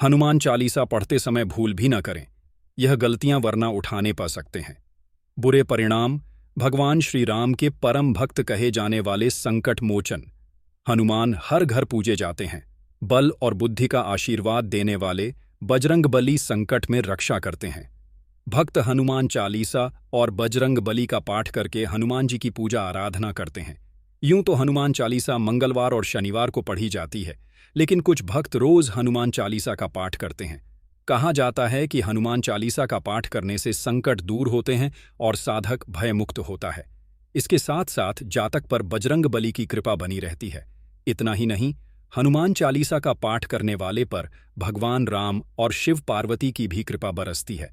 हनुमान चालीसा पढ़ते समय भूल भी न करें। यह गलतियां वरना उठाने पा सकते हैं बुरे परिणाम। भगवान श्री राम के परम भक्त कहे जाने वाले संकट मोचन हनुमान हर घर पूजे जाते हैं। बल और बुद्धि का आशीर्वाद देने वाले बजरंगबली संकट में रक्षा करते हैं। भक्त हनुमान चालीसा और बजरंगबली का पाठ करके हनुमान जी की पूजा आराधना करते हैं। यूं तो हनुमान चालीसा मंगलवार और शनिवार को पढ़ी जाती है, लेकिन कुछ भक्त रोज हनुमान चालीसा का पाठ करते हैं। कहा जाता है कि हनुमान चालीसा का पाठ करने से संकट दूर होते हैं और साधक भयमुक्त होता है। इसके साथ साथ जातक पर बजरंगबली की कृपा बनी रहती है। इतना ही नहीं, हनुमान चालीसा का पाठ करने वाले पर भगवान राम और शिव पार्वती की भी कृपा बरसती है।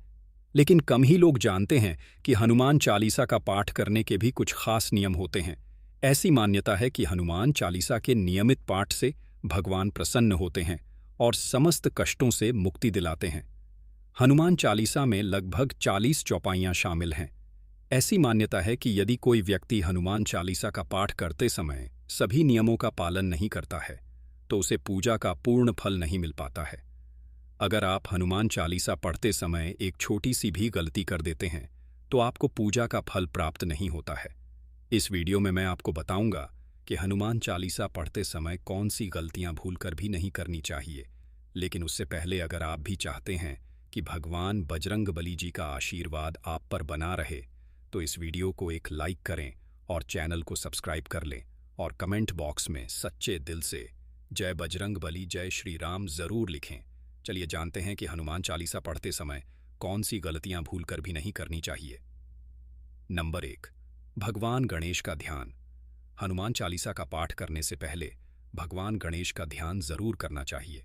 लेकिन कम ही लोग जानते हैं कि हनुमान चालीसा का पाठ करने के भी कुछ खास नियम होते हैं। ऐसी मान्यता है कि हनुमान चालीसा के नियमित पाठ से भगवान प्रसन्न होते हैं और समस्त कष्टों से मुक्ति दिलाते हैं। हनुमान चालीसा में लगभग 40 चौपाइयां शामिल हैं। ऐसी मान्यता है कि यदि कोई व्यक्ति हनुमान चालीसा का पाठ करते समय सभी नियमों का पालन नहीं करता है, तो उसे पूजा का पूर्ण फल नहीं मिल पाता है। अगर आप हनुमान चालीसा पढ़ते समय एक छोटी सी भी गलती कर देते हैं, तो आपको पूजा का फल प्राप्त नहीं होता है। इस वीडियो में मैं आपको बताऊंगा कि हनुमान चालीसा पढ़ते समय कौन सी गलतियां भूलकर भी नहीं करनी चाहिए। लेकिन उससे पहले अगर आप भी चाहते हैं कि भगवान बजरंगबली जी का आशीर्वाद आप पर बना रहे, तो इस वीडियो को एक लाइक करें और चैनल को सब्सक्राइब कर लें और कमेंट बॉक्स में सच्चे दिल से जय बजरंगबली जय श्री राम जरूर लिखें। चलिए जानते हैं कि हनुमान चालीसा पढ़ते समय कौन सी गलतियां भूलकर भी नहीं करनी चाहिए। नंबर 1, भगवान गणेश का ध्यान। हनुमान चालीसा का पाठ करने से पहले भगवान गणेश का ध्यान जरूर करना चाहिए।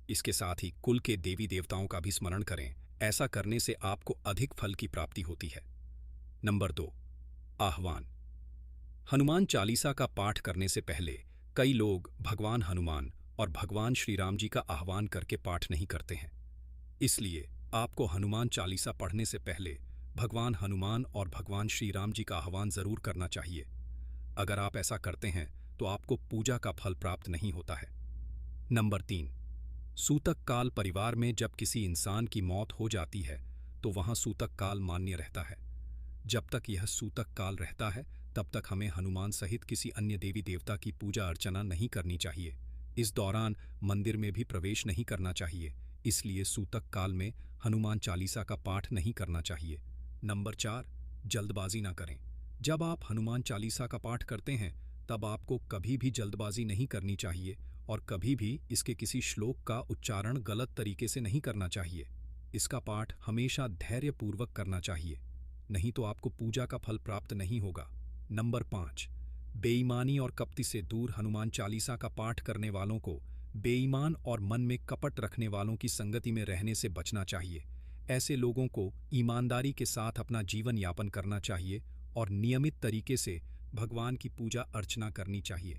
इसके साथ ही कुल के देवी देवताओं का भी स्मरण करें। ऐसा करने से आपको अधिक फल की प्राप्ति होती है। नंबर 2, आह्वान। हनुमान चालीसा का पाठ करने से पहले कई लोग भगवान हनुमान और भगवान श्री राम जी का आह्वान करके पाठ नहीं करते हैं। इसलिए आपको हनुमान चालीसा पढ़ने से पहले भगवान हनुमान और भगवान श्री राम जी का आह्वान जरूर करना चाहिए। अगर आप ऐसा करते हैं तो आपको पूजा का फल प्राप्त नहीं होता है। नंबर 3, सूतक काल। परिवार में जब किसी इंसान की मौत हो जाती है तो वहां सूतक काल मान्य रहता है। जब तक यह सूतक काल रहता है तब तक हमें हनुमान सहित किसी अन्य देवी देवता की पूजा अर्चना नहीं करनी चाहिए। इस दौरान मंदिर में भी प्रवेश नहीं करना चाहिए। इसलिए सूतक काल में हनुमान चालीसा का पाठ नहीं करना चाहिए। नंबर 4, जल्दबाजी ना करें। जब आप हनुमान चालीसा का पाठ करते हैं तब आपको कभी भी जल्दबाजी नहीं करनी चाहिए और कभी भी इसके किसी श्लोक का उच्चारण गलत तरीके से नहीं करना चाहिए। इसका पाठ हमेशा धैर्यपूर्वक करना चाहिए, नहीं तो आपको पूजा का फल प्राप्त नहीं होगा। नंबर 5, बेईमानी और कपटी से दूर। हनुमान चालीसा का पाठ करने वालों को बेईमान और मन में कपट रखने वालों की संगति में रहने से बचना चाहिए। ऐसे लोगों को ईमानदारी के साथ अपना जीवन यापन करना चाहिए और नियमित तरीके से भगवान की पूजा अर्चना करनी चाहिए।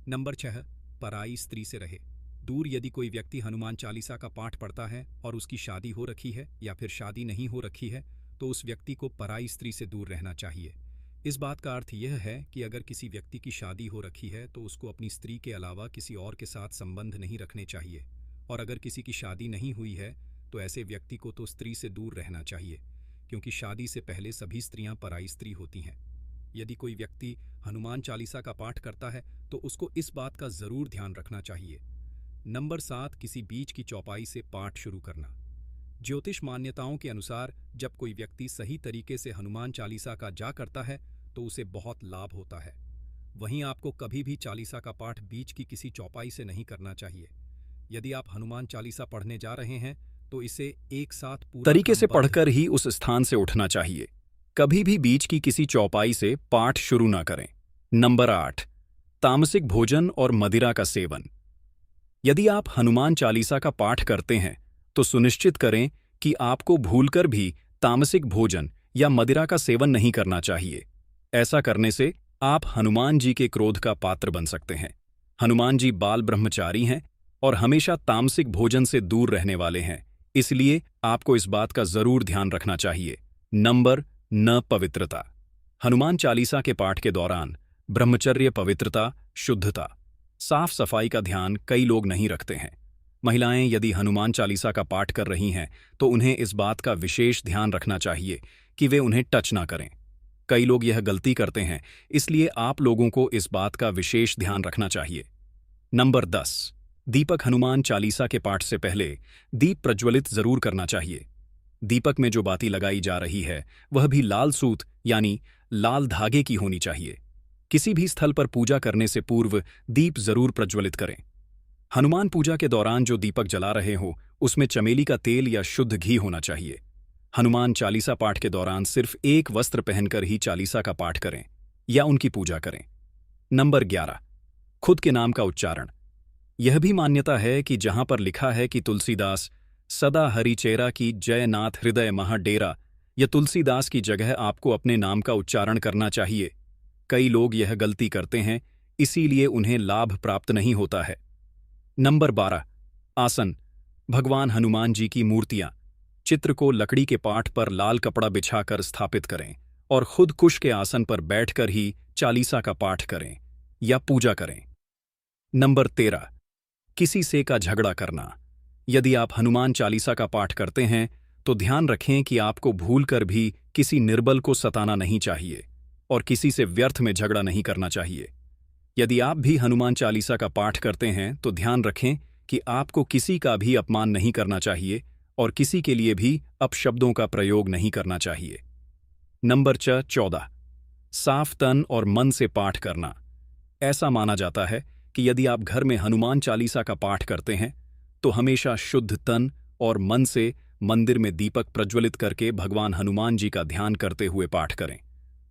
नंबर 6, पराई स्त्री से रहे दूर। यदि कोई व्यक्ति हनुमान चालीसा का पाठ पढ़ता है और उसकी शादी हो रखी है या फिर शादी नहीं हो रखी है, तो उस व्यक्ति को पराई स्त्री से दूर रहना चाहिए। इस बात का अर्थ यह है कि अगर किसी व्यक्ति की शादी हो रखी है तो उसको अपनी स्त्री के अलावा किसी और के साथ संबंध नहीं रखने चाहिए, और अगर किसी की शादी नहीं हुई है तो ऐसे व्यक्ति को तो स्त्री से दूर रहना चाहिए, क्योंकि शादी से पहले सभी स्त्रियां पराई स्त्री होती हैं। यदि कोई व्यक्ति हनुमान चालीसा का पाठ करता है तो उसको इस बात का जरूर ध्यान रखना चाहिए। नंबर 7, किसी बीच की चौपाई से पाठ शुरू करना। ज्योतिष मान्यताओं के अनुसार जब कोई व्यक्ति सही तरीके से हनुमान चालीसा का जाप करता है तो उसे बहुत लाभ होता है। वहीं आपको कभी भी चालीसा का पाठ बीच की किसी चौपाई से नहीं करना चाहिए। यदि आप हनुमान चालीसा पढ़ने जा रहे हैं तो इसे एक साथ पूरा तरीके से पढ़कर ही उस स्थान से उठना चाहिए। कभी भी बीच की किसी चौपाई से पाठ शुरू ना करें। नंबर 8, तामसिक भोजन और मदिरा का सेवन। यदि आप हनुमान चालीसा का पाठ करते हैं तो सुनिश्चित करें कि आपको भूलकर भी तामसिक भोजन या मदिरा का सेवन नहीं करना चाहिए। ऐसा करने से आप हनुमान जी के क्रोध का पात्र बन सकते हैं। हनुमान जी बाल ब्रह्मचारी हैं और हमेशा तामसिक भोजन से दूर रहने वाले हैं, इसलिए आपको इस बात का जरूर ध्यान रखना चाहिए। नंबर 9, पवित्रता। हनुमान चालीसा के पाठ के दौरान ब्रह्मचर्य, पवित्रता, शुद्धता, साफ सफाई का ध्यान कई लोग नहीं रखते हैं। महिलाएं यदि हनुमान चालीसा का पाठ कर रही हैं तो उन्हें इस बात का विशेष ध्यान रखना चाहिए कि वे उन्हें टच ना करें। कई लोग यह गलती करते हैं, इसलिए आप लोगों को इस बात का विशेष ध्यान रखना चाहिए। नंबर 10। दीपक हनुमान चालीसा के पाठ से पहले दीप प्रज्वलित जरूर करना चाहिए। दीपक में जो बाती लगाई जा रही है वह भी लाल सूत यानी लाल धागे की होनी चाहिए। किसी भी स्थल पर पूजा करने से पूर्व दीप जरूर प्रज्वलित करें। हनुमान पूजा के दौरान जो दीपक जला रहे हो उसमें चमेली का तेल या शुद्ध घी होना चाहिए। हनुमान चालीसा पाठ के दौरान सिर्फ एक वस्त्र पहनकर ही चालीसा का पाठ करें या उनकी पूजा करें। नंबर 11। खुद के नाम का उच्चारण। यह भी मान्यता है कि जहां पर लिखा है कि तुलसीदास सदा हरिचेरा की जयनाथ हृदय महाडेरा, या तुलसीदास की जगह आपको अपने नाम का उच्चारण करना चाहिए। कई लोग यह गलती करते हैं, इसीलिए उन्हें लाभ प्राप्त नहीं होता है। नंबर 12। आसन। भगवान हनुमान जी की मूर्तियां चित्र को लकड़ी के पाठ पर लाल कपड़ा बिछाकर स्थापित करें और खुद कुश के आसन पर बैठकर ही चालीसा का पाठ करें या पूजा करें। नंबर 13। किसी से का झगड़ा करना। यदि आप हनुमान चालीसा का पाठ करते हैं तो ध्यान रखें कि आपको भूलकर भी किसी निर्बल को सताना नहीं चाहिए और किसी से व्यर्थ में झगड़ा नहीं करना चाहिए। यदि आप भी हनुमान चालीसा का पाठ करते हैं तो ध्यान रखें कि आपको किसी का भी अपमान नहीं करना चाहिए और किसी के लिए भी अपशब्दों का प्रयोग नहीं करना चाहिए। नंबर 14। साफ तन और मन से पाठ करना। ऐसा माना जाता है कि यदि आप घर में हनुमान चालीसा का पाठ करते हैं तो हमेशा शुद्ध तन और मन से मंदिर में दीपक प्रज्वलित करके भगवान हनुमान जी का ध्यान करते हुए पाठ करें।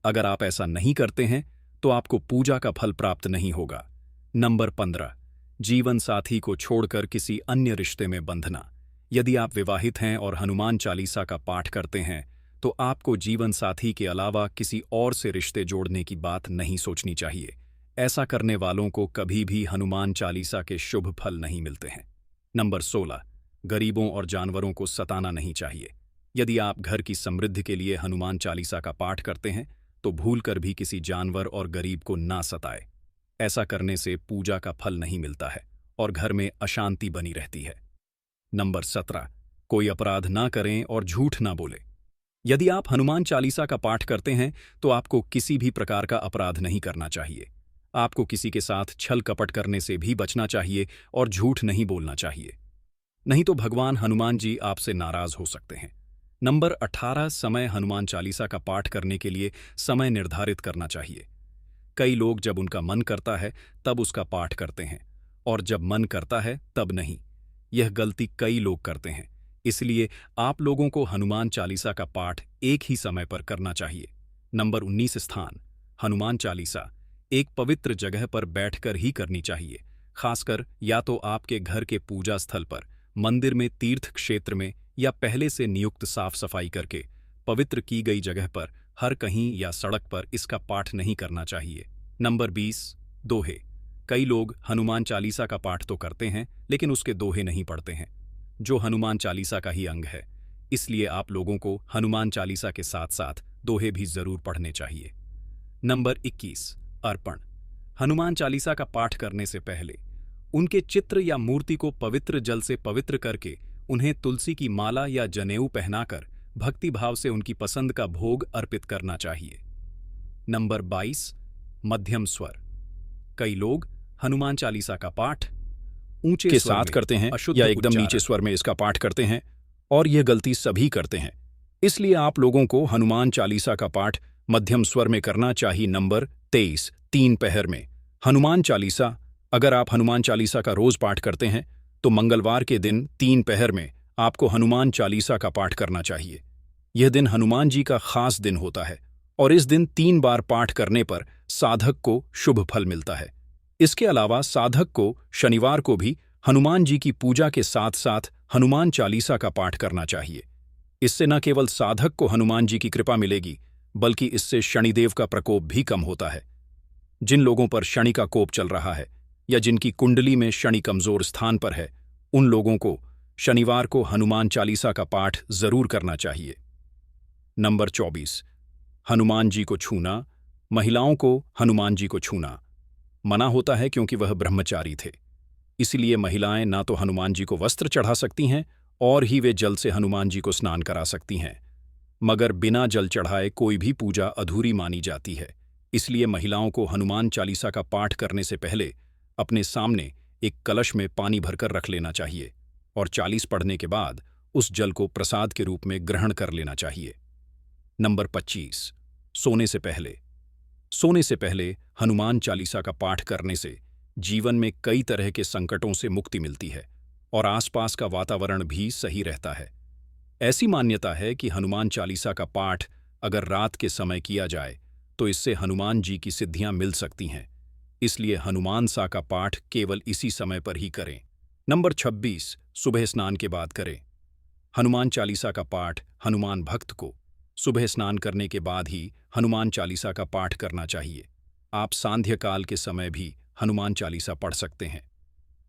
अगर आप ऐसा नहीं करते हैं तो आपको पूजा का फल प्राप्त नहीं होगा। नंबर 15। जीवन साथी को छोड़कर किसी अन्य रिश्ते में बंधना। यदि आप विवाहित हैं और हनुमान चालीसा का पाठ करते हैं तो आपको जीवन साथी के अलावा किसी और से रिश्ते जोड़ने की बात नहीं सोचनी चाहिए। ऐसा करने वालों को कभी भी हनुमान चालीसा के शुभ फल नहीं मिलते हैं। नंबर 16। गरीबों और जानवरों को सताना नहीं चाहिए। यदि आप घर की समृद्धि के लिए हनुमान चालीसा का पाठ करते हैं तो भूलकर भी किसी जानवर और गरीब को ना सताए। ऐसा करने से पूजा का फल नहीं मिलता है और घर में अशांति बनी रहती है। नंबर 17। कोई अपराध ना करें और झूठ ना बोले। यदि आप हनुमान चालीसा का पाठ करते हैं तो आपको किसी भी प्रकार का अपराध नहीं करना चाहिए। आपको किसी के साथ छल कपट करने से भी बचना चाहिए और झूठ नहीं बोलना चाहिए, नहीं तो भगवान हनुमान जी आपसे नाराज हो सकते हैं। नंबर 18। समय। हनुमान चालीसा का पाठ करने के लिए समय निर्धारित करना चाहिए। कई लोग जब उनका मन करता है तब उसका पाठ करते हैं और जब मन करता है तब नहीं। यह गलती कई लोग करते हैं, इसलिए आप लोगों को हनुमान चालीसा का पाठ एक ही समय पर करना चाहिए। नंबर 19। स्थान। हनुमान चालीसा एक पवित्र जगह पर बैठकर ही करनी चाहिए, खासकर या तो आपके घर के पूजा स्थल पर, मंदिर में, तीर्थ क्षेत्र में या पहले से नियुक्त साफ सफाई करके पवित्र की गई जगह पर हर कहीं या सड़क पर इसका पाठ नहीं करना चाहिए। नंबर 20। दोहे। कई लोग हनुमान चालीसा का पाठ तो करते हैं लेकिन उसके दोहे नहीं पढ़ते हैं, जो हनुमान चालीसा का ही अंग है। इसलिए आप लोगों को हनुमान चालीसा के साथ साथ दोहे भी जरूर पढ़ने चाहिए। नंबर 21। अर्पण। हनुमान चालीसा का पाठ करने से पहले उनके चित्र या मूर्ति को पवित्र जल से पवित्र करके उन्हें तुलसी की माला या जनेऊ पहनाकर भक्ति भाव से उनकी पसंद का भोग अर्पित करना चाहिए। नंबर 22। मध्यम स्वर। कई लोग हनुमान चालीसा का पाठ ऊंचे के स्वर साथ में करते हैं अशुद्ध या एकदम उच्चारण नीचे स्वर में इसका पाठ करते हैं और यह गलती सभी करते हैं। इसलिए आप लोगों को हनुमान चालीसा का पाठ मध्यम स्वर में करना चाहिए। नंबर 23। 3 पहर में। हनुमान चालीसा। अगर आप हनुमान चालीसा का रोज पाठ करते हैं तो मंगलवार के दिन 3 पहर में आपको हनुमान चालीसा का पाठ करना चाहिए। यह दिन हनुमान जी का खास दिन होता है और इस दिन 3 बार पाठ करने पर साधक को शुभ फल मिलता है। इसके अलावा साधक को शनिवार को भी हनुमान जी की पूजा के साथ साथ हनुमान चालीसा का पाठ करना चाहिए। इससे न केवल साधक को हनुमान जी की कृपा मिलेगी बल्कि इससे शनिदेव का प्रकोप भी कम होता है। जिन लोगों पर शनि का कोप चल रहा है या जिनकी कुंडली में शनि कमजोर स्थान पर है, उन लोगों को शनिवार को हनुमान चालीसा का पाठ जरूर करना चाहिए। नंबर 24। हनुमान जी को छूना। महिलाओं को हनुमान जी को छूना मना होता है क्योंकि वह ब्रह्मचारी थे। इसलिए महिलाएं ना तो हनुमान जी को वस्त्र चढ़ा सकती हैं और ही वे जल से हनुमान जी को स्नान करा सकती हैं। मगर बिना जल चढ़ाए कोई भी पूजा अधूरी मानी जाती है। इसलिए महिलाओं को हनुमान चालीसा का पाठ करने से पहले अपने सामने एक कलश में पानी भरकर रख लेना चाहिए और 40 पढ़ने के बाद उस जल को प्रसाद के रूप में ग्रहण कर लेना चाहिए। नंबर 25। सोने से पहले। सोने से पहले हनुमान चालीसा का पाठ करने से जीवन में कई तरह के संकटों से मुक्ति मिलती है और आसपास का वातावरण भी सही रहता है। ऐसी मान्यता है कि हनुमान चालीसा का पाठ अगर रात के समय किया जाए तो इससे हनुमान जी की सिद्धियां मिल सकती हैं। इसलिए हनुमान सा का पाठ केवल इसी समय पर ही करें। नंबर 26। सुबह स्नान के बाद करें। हनुमान चालीसा का पाठ हनुमान भक्त को सुबह स्नान करने के बाद ही हनुमान चालीसा का पाठ करना चाहिए। आप सांध्य काल के समय भी हनुमान चालीसा पढ़ सकते हैं।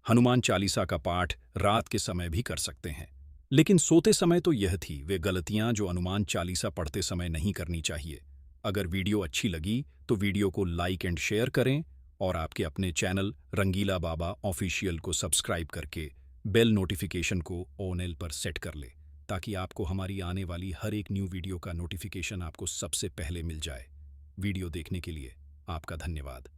हनुमान चालीसा का पाठ रात के समय भी कर सकते हैं, लेकिन सोते समय तो यह थी वे गलतियां जो हनुमान चालीसा पढ़ते समय नहीं करनी चाहिए। अगर वीडियो अच्छी लगी तो वीडियो को लाइक एंड शेयर करें और आपके अपने चैनल रंगीला बाबा ऑफिशियल को सब्सक्राइब करके बेल नोटिफिकेशन को ऑन पर सेट कर ले, ताकि आपको हमारी आने वाली हर एक न्यू वीडियो का नोटिफिकेशन आपको सबसे पहले मिल जाए। वीडियो देखने के लिए आपका धन्यवाद।